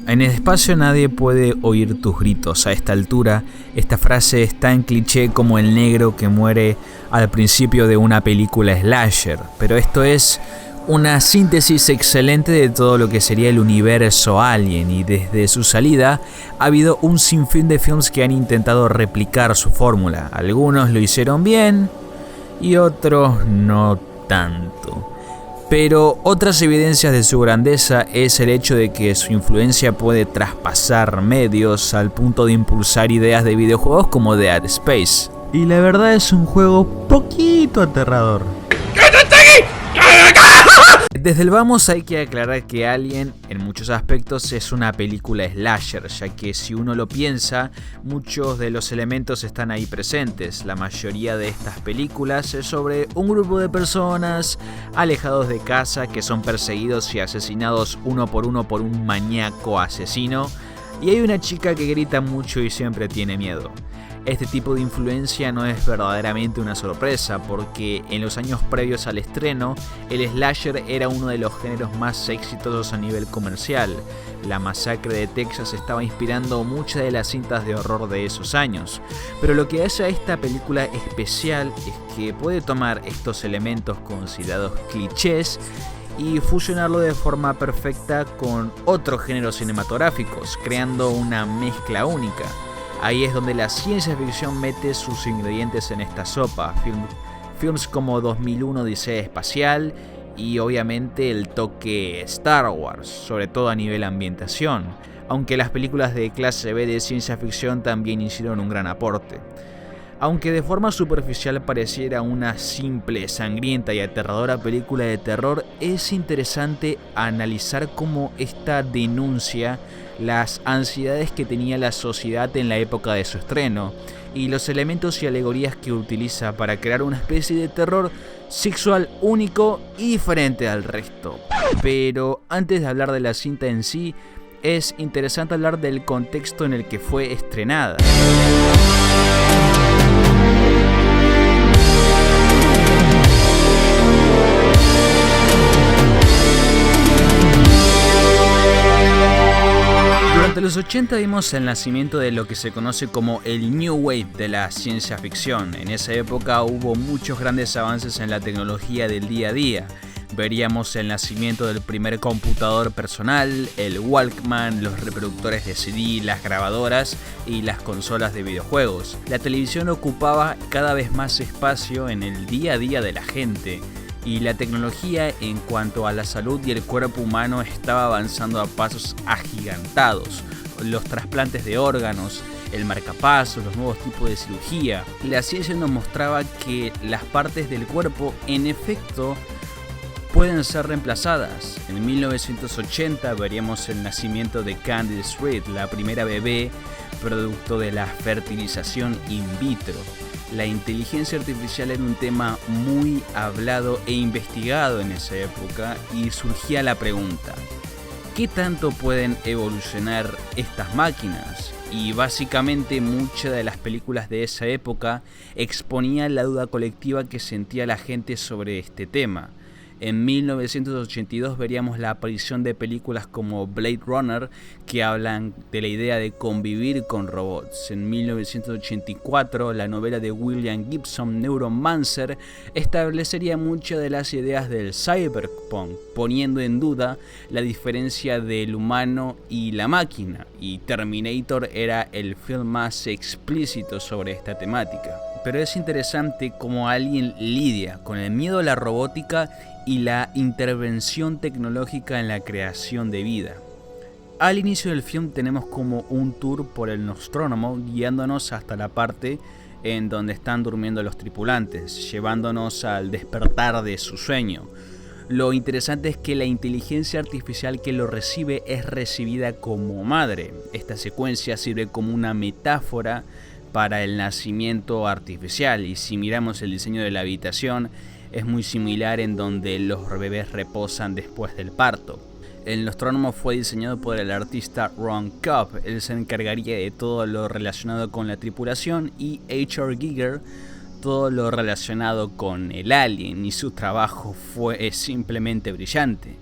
En el espacio nadie puede oír tus gritos. A esta altura, esta frase es tan cliché como el negro que muere al principio de una película slasher. Pero esto es una síntesis excelente de todo lo que sería el universo Alien, y desde su salida ha habido un sinfín de films que han intentado replicar su fórmula. Algunos lo hicieron bien y otros no tanto. Pero otras evidencias de su grandeza es el hecho de que su influencia puede traspasar medios al punto de impulsar ideas de videojuegos como Dead Space. Y la verdad es un juego poquito aterrador. Desde el vamos hay que aclarar que Alien en muchos aspectos es una película slasher, ya que si uno lo piensa, muchos de los elementos están ahí presentes. La mayoría de estas películas es sobre un grupo de personas alejados de casa que son perseguidos y asesinados uno por un maníaco asesino, y hay una chica que grita mucho y siempre tiene miedo. Este tipo de influencia no es verdaderamente una sorpresa, porque en los años previos al estreno, el slasher era uno de los géneros más exitosos a nivel comercial. La masacre de Texas estaba inspirando muchas de las cintas de horror de esos años. Pero lo que hace a esta película especial es que puede tomar estos elementos considerados clichés y fusionarlo de forma perfecta con otros géneros cinematográficos, creando una mezcla única. Ahí es donde la ciencia ficción mete sus ingredientes en esta sopa. Films como 2001 Odisea Espacial y obviamente el toque Star Wars, sobre todo a nivel ambientación, aunque las películas de clase B de ciencia ficción también hicieron un gran aporte. Aunque de forma superficial pareciera una simple, sangrienta y aterradora película de terror, es interesante analizar cómo esta denuncia las ansiedades que tenía la sociedad en la época de su estreno y los elementos y alegorías que utiliza para crear una especie de terror sexual único y diferente al resto. Pero antes de hablar de la cinta en sí, es interesante hablar del contexto en el que fue estrenada. Durante los 80 vimos el nacimiento de lo que se conoce como el New Wave de la ciencia ficción. En esa época hubo muchos grandes avances en la tecnología del día a día. Veríamos el nacimiento del primer computador personal, el Walkman, los reproductores de CD, las grabadoras y las consolas de videojuegos. La televisión ocupaba cada vez más espacio en el día a día de la gente. Y la tecnología en cuanto a la salud y el cuerpo humano estaba avanzando a pasos agigantados. Los trasplantes de órganos, el marcapasos, los nuevos tipos de cirugía. La ciencia nos mostraba que las partes del cuerpo, en efecto, pueden ser reemplazadas. En 1980 veríamos el nacimiento de Candice Reed, la primera bebé producto de la fertilización in vitro. La inteligencia artificial era un tema muy hablado e investigado en esa época y surgía la pregunta: ¿qué tanto pueden evolucionar estas máquinas? Y básicamente muchas de las películas de esa época exponían la duda colectiva que sentía la gente sobre este tema. En 1982 veríamos la aparición de películas como Blade Runner, que hablan de la idea de convivir con robots. En 1984, la novela de William Gibson, Neuromancer, establecería muchas de las ideas del cyberpunk, poniendo en duda la diferencia del humano y la máquina. Y Terminator era el film más explícito sobre esta temática. Pero es interesante cómo alguien lidia con el miedo a la robótica y la intervención tecnológica en la creación de vida. Al inicio del film tenemos como un tour por el Nostromo, guiándonos hasta la parte en donde están durmiendo los tripulantes, llevándonos al despertar de su sueño. Lo interesante es que la inteligencia artificial que lo recibe es recibida como madre. Esta secuencia sirve como una metáfora para el nacimiento artificial, y si miramos el diseño de la habitación es muy similar, en donde los bebés reposan después del parto. El Nostromo fue diseñado por el artista Ron Cobb. Él se encargaría de todo lo relacionado con la tripulación, y H.R. Giger todo lo relacionado con el alien, y su trabajo fue simplemente brillante.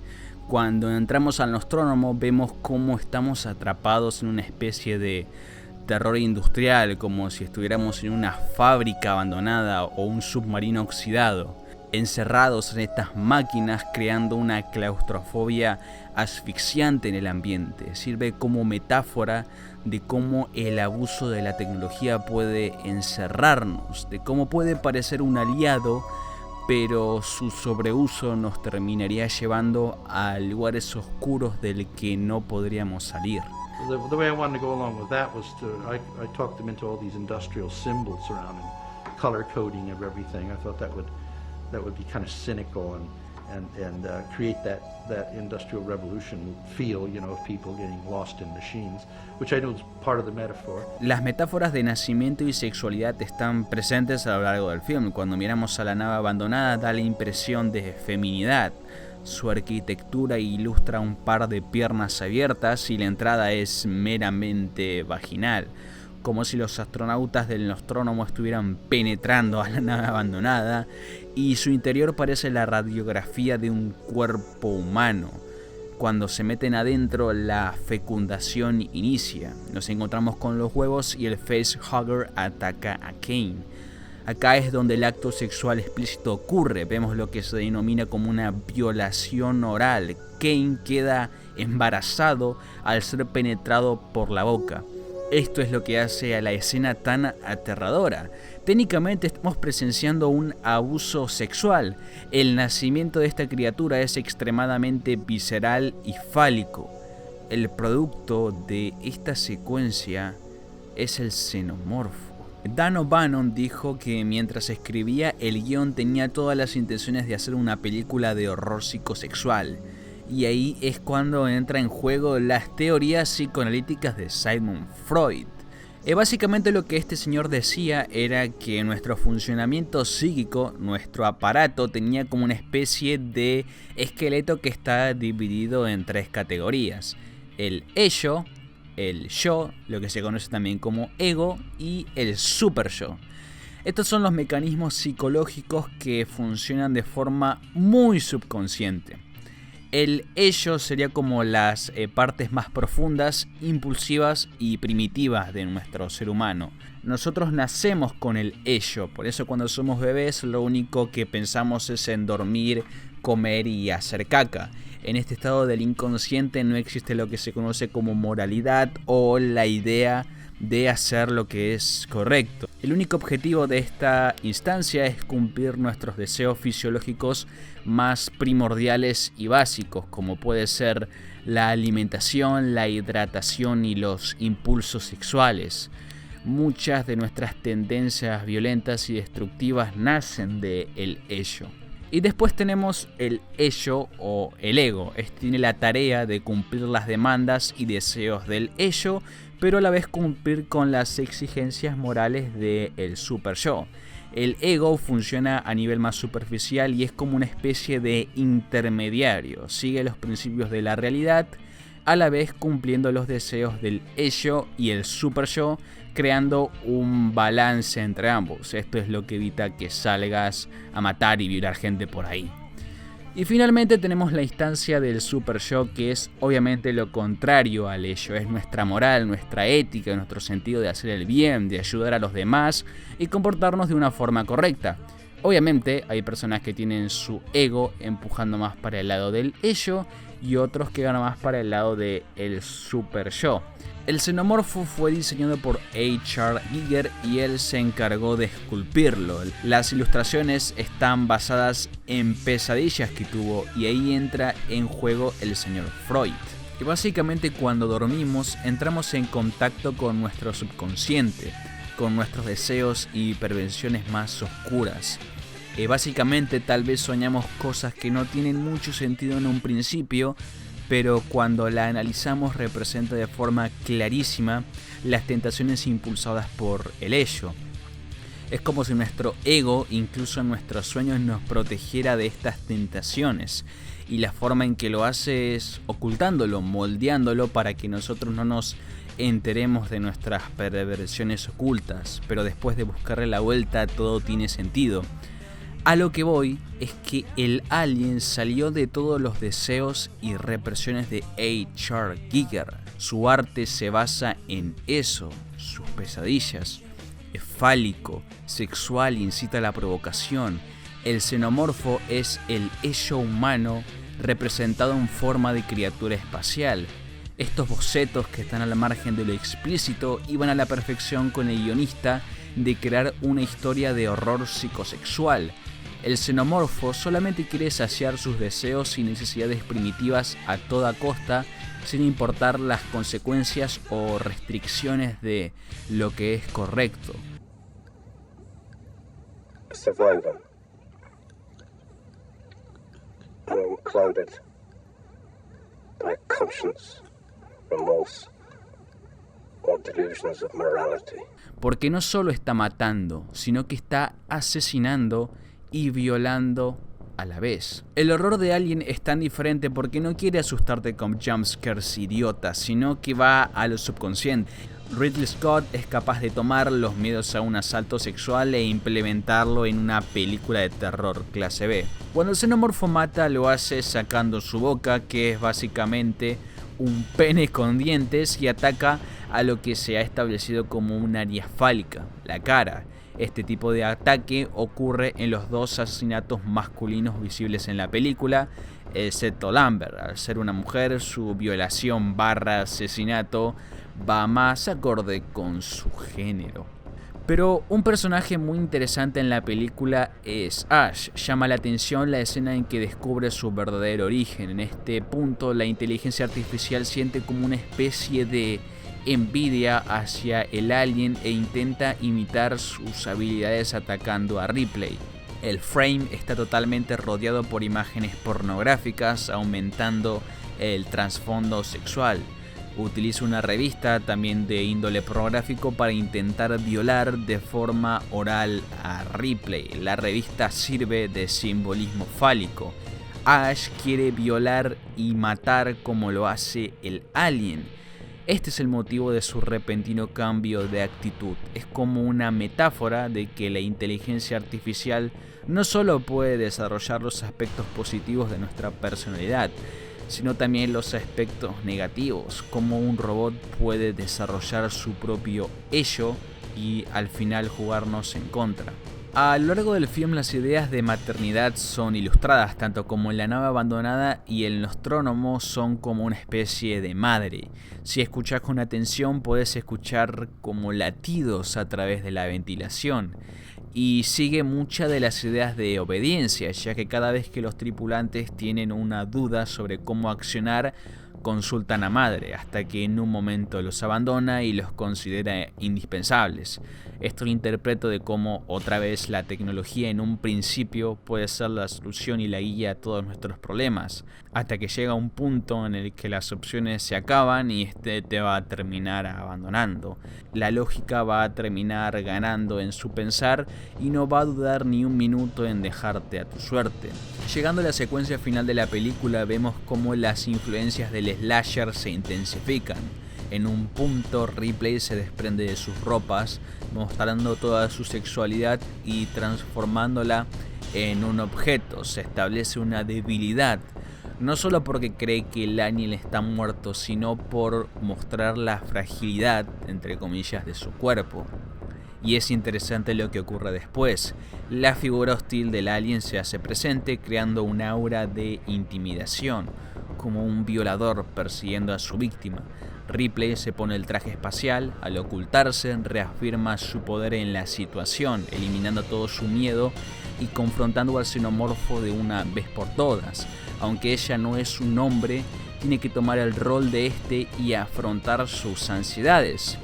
Cuando entramos al Nostromo vemos cómo estamos atrapados en una especie de terror industrial, como si estuviéramos en una fábrica abandonada o un submarino oxidado, encerrados en estas máquinas, creando una claustrofobia asfixiante en el ambiente. Sirve como metáfora de cómo el abuso de la tecnología puede encerrarnos, de cómo puede parecer un aliado, pero su sobreuso nos terminaría llevando a lugares oscuros del que no podríamos salir. The way I wanted to go along with that was I talked them into all these industrial symbols around and color coding of everything. I thought that would be kind of cynical and create that industrial revolution feel, of people getting lost in machines, which I know is part of the metaphor. Las metáforas de nacimiento y sexualidad están presentes a lo largo del film. Cuando miramos a la nave abandonada da la impresión de feminidad. Su arquitectura ilustra un par de piernas abiertas y la entrada es meramente vaginal, como si los astronautas del Nostromo estuvieran penetrando a la nave abandonada, y su interior parece la radiografía de un cuerpo humano. Cuando se meten adentro, la fecundación inicia. Nos encontramos con los huevos y el facehugger ataca a Kane. Acá es donde el acto sexual explícito ocurre. Vemos lo que se denomina como una violación oral. Kane queda embarazado al ser penetrado por la boca. Esto es lo que hace a la escena tan aterradora. Técnicamente estamos presenciando un abuso sexual. El nacimiento de esta criatura es extremadamente visceral y fálico. El producto de esta secuencia es el xenomorfo. Dan O'Bannon dijo que mientras escribía el guión tenía todas las intenciones de hacer una película de horror psicosexual. Y ahí es cuando entra en juego las teorías psicoanalíticas de Sigmund Freud. Básicamente lo que este señor decía era que nuestro funcionamiento psíquico, nuestro aparato, tenía como una especie de esqueleto que está dividido en tres categorías: el ello, el yo, lo que se conoce también como ego, y el super yo. Estos son los mecanismos psicológicos que funcionan de forma muy subconsciente. El ello sería como las partes más profundas, impulsivas y primitivas de nuestro ser humano. Nosotros nacemos con el ello, por eso cuando somos bebés lo único que pensamos es en dormir, comer y hacer caca. En este estado del inconsciente no existe lo que se conoce como moralidad o la idea de hacer lo que es correcto. El único objetivo de esta instancia es cumplir nuestros deseos fisiológicos más primordiales y básicos, como puede ser la alimentación, la hidratación y los impulsos sexuales. Muchas de nuestras tendencias violentas y destructivas nacen del ello. Y después tenemos el ello o el ego. Este tiene la tarea de cumplir las demandas y deseos del ello, pero a la vez cumplir con las exigencias morales del super yo. El ego funciona a nivel más superficial y es como una especie de intermediario. Sigue los principios de la realidad, a la vez cumpliendo los deseos del ello y el super yo, creando un balance entre ambos. Esto es lo que evita que salgas a matar y violar gente por ahí. Y finalmente tenemos la instancia del super yo, que es obviamente lo contrario al ello. Es nuestra moral, nuestra ética, nuestro sentido de hacer el bien, de ayudar a los demás y comportarnos de una forma correcta. Obviamente hay personas que tienen su ego empujando más para el lado del ello y otros que van más para el lado del super yo. El xenomorfo fue diseñado por H.R. Giger y él se encargó de esculpirlo. Las ilustraciones están basadas en pesadillas que tuvo y ahí entra en juego el señor Freud. Y básicamente cuando dormimos entramos en contacto con nuestro subconsciente, con nuestros deseos y perversiones más oscuras. Básicamente tal vez soñamos cosas que no tienen mucho sentido en un principio, pero cuando la analizamos representa de forma clarísima las tentaciones impulsadas por el ello. Es como si nuestro ego, incluso en nuestros sueños, nos protegiera de estas tentaciones. y la forma en que lo hace es ocultándolo, moldeándolo para que nosotros no nos enteremos de nuestras perversiones ocultas, pero después de buscarle la vuelta todo tiene sentido. A lo que voy es que el alien salió de todos los deseos y represiones de H.R. Giger. Su arte se basa en eso, sus pesadillas. Es fálico, sexual, incita a la provocación. El xenomorfo es el ello humano representado en forma de criatura espacial. Estos bocetos que están al margen de lo explícito iban a la perfección con el guionista de crear una historia de horror psicosexual. El xenomorfo solamente quiere saciar sus deseos y necesidades primitivas a toda costa, sin importar las consecuencias o restricciones de lo que es correcto. Survivor, unclouded by conscience, remorse, or delusions of morality. Porque no solo está matando, sino que está asesinando y violando a la vez. El horror de Alien es tan diferente porque no quiere asustarte con jumpscares idiotas, sino que va a lo subconsciente. Ridley Scott es capaz de tomar los miedos a un asalto sexual e implementarlo en una película de terror clase B. Cuando el xenomorfo mata, lo hace sacando su boca, que es básicamente un pene con dientes, y ataca a lo que se ha establecido como un área fálica, la cara. Este tipo de ataque ocurre en los dos asesinatos masculinos visibles en la película, excepto Lambert. Al ser una mujer, su violación / asesinato va más acorde con su género. Pero un personaje muy interesante en la película es Ash. Llama la atención la escena en que descubre su verdadero origen. En este punto, la inteligencia artificial siente como una especie de envidia hacia el alien e intenta imitar sus habilidades atacando a Ripley. El frame está totalmente rodeado por imágenes pornográficas, aumentando el trasfondo sexual. Utiliza una revista también de índole pornográfico para intentar violar de forma oral a Ripley. La revista sirve de simbolismo fálico. Ash quiere violar y matar como lo hace el alien. Este es el motivo de su repentino cambio de actitud. Es como una metáfora de que la inteligencia artificial no solo puede desarrollar los aspectos positivos de nuestra personalidad, sino también los aspectos negativos, como un robot puede desarrollar su propio ello y al final jugarnos en contra. A lo largo del film las ideas de maternidad son ilustradas, tanto como en la nave abandonada y el Nostromo son como una especie de madre. Si escuchas con atención puedes escuchar como latidos a través de la ventilación. Y sigue muchas de las ideas de obediencia, ya que cada vez que los tripulantes tienen una duda sobre cómo accionar, consultan a Madre, hasta que en un momento los abandona y los considera indispensables. Esto lo interpreto de cómo otra vez la tecnología en un principio puede ser la solución y la guía a todos nuestros problemas, hasta que llega un punto en el que las opciones se acaban y este te va a terminar abandonando. La lógica va a terminar ganando en su pensar y no va a dudar ni un minuto en dejarte a tu suerte. Llegando a la secuencia final de la película vemos cómo las influencias del slasher se intensifican. En un punto Ripley se desprende de sus ropas, mostrando toda su sexualidad y transformándola en un objeto. Se establece una debilidad, no solo porque cree que el alien está muerto, sino por mostrar la fragilidad, entre comillas, de su cuerpo. Y es interesante lo que ocurre después. La figura hostil del alien se hace presente, creando un aura de intimidación, como un violador persiguiendo a su víctima. Ripley se pone el traje espacial. Al ocultarse, reafirma su poder en la situación, eliminando todo su miedo y confrontando al xenomorfo de una vez por todas. Aunque ella no es un hombre, tiene que tomar el rol de este y afrontar sus ansiedades.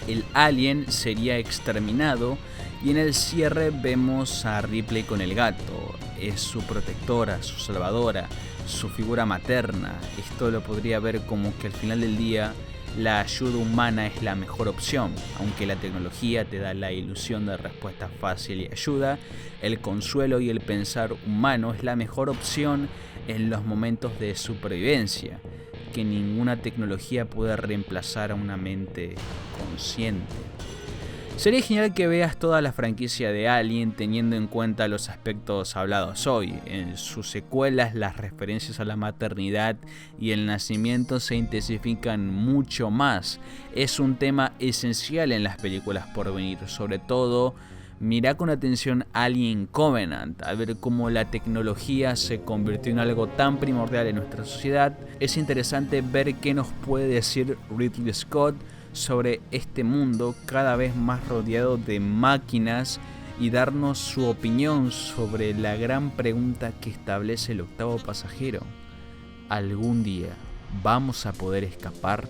El alien sería exterminado y en el cierre vemos a Ripley con el gato. Es su protectora, su salvadora, su figura materna. Esto lo podría ver como que al final del día la ayuda humana es la mejor opción. Aunque la tecnología te da la ilusión de respuesta fácil y ayuda, el consuelo y el pensar humano es la mejor opción en los momentos de supervivencia, que ninguna tecnología puede reemplazar a una mente consciente. Sería genial que veas toda la franquicia de Alien teniendo en cuenta los aspectos hablados hoy. En sus secuelas las referencias a la maternidad y el nacimiento se intensifican mucho más. Es un tema esencial en las películas por venir, sobre todo mirá con atención Alien Covenant, a ver cómo la tecnología se convirtió en algo tan primordial en nuestra sociedad. Es interesante ver qué nos puede decir Ridley Scott sobre este mundo cada vez más rodeado de máquinas y darnos su opinión sobre la gran pregunta que establece el octavo pasajero. ¿Algún día vamos a poder escapar?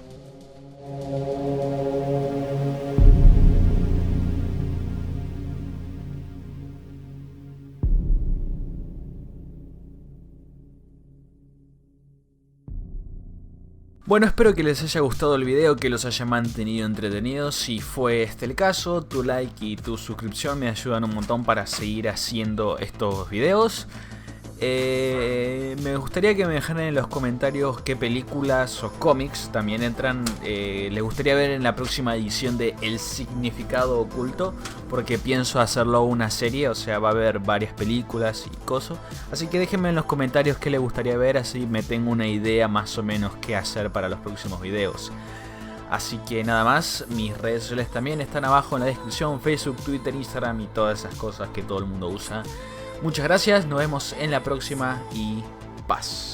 Bueno, espero que les haya gustado el video, que los haya mantenido entretenidos. Si fue este el caso, tu like y tu suscripción me ayudan un montón para seguir haciendo estos videos. Me gustaría que me dejaran en los comentarios qué películas o cómics también entran, les gustaría ver en la próxima edición de El Significado Oculto, porque pienso hacerlo una serie, o sea, va a haber varias películas y cosas. Así que déjenme en los comentarios qué les gustaría ver, así me tengo una idea más o menos qué hacer para los próximos videos. Así que nada más, mis redes sociales también están abajo en la descripción: Facebook, Twitter, Instagram y todas esas cosas que todo el mundo usa. Muchas gracias, nos vemos en la próxima y paz.